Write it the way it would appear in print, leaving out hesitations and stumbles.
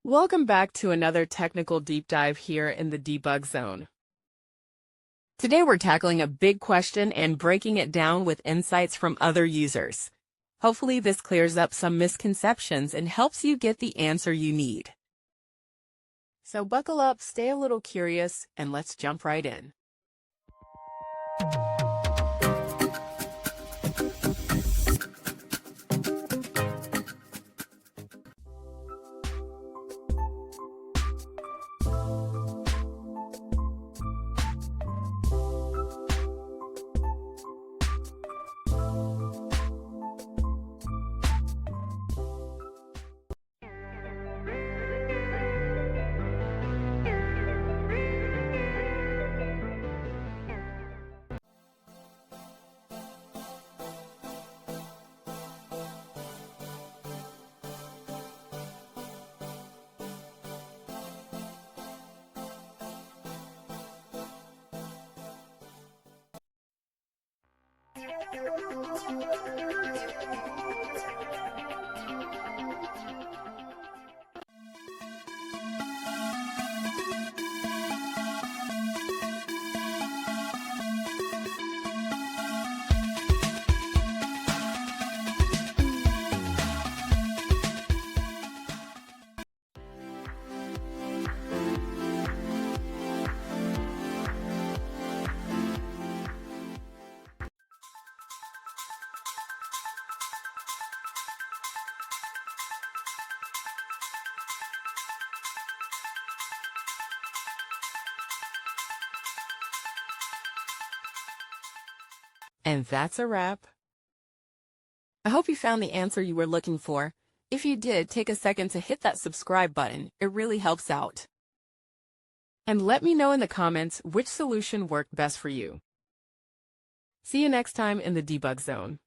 Welcome back to another technical deep dive here in the debug zone. Today we're tackling a big question and breaking it down with insights from other users. Hopefully this clears up some misconceptions and helps you get the answer you need. So buckle up, stay a little curious, and let's jump right in. And that's a wrap. I hope you found the answer you were looking for. If you did, take a second to hit that subscribe button. It really helps out. And let me know in the comments which solution worked best for you. See you next time in the debug zone.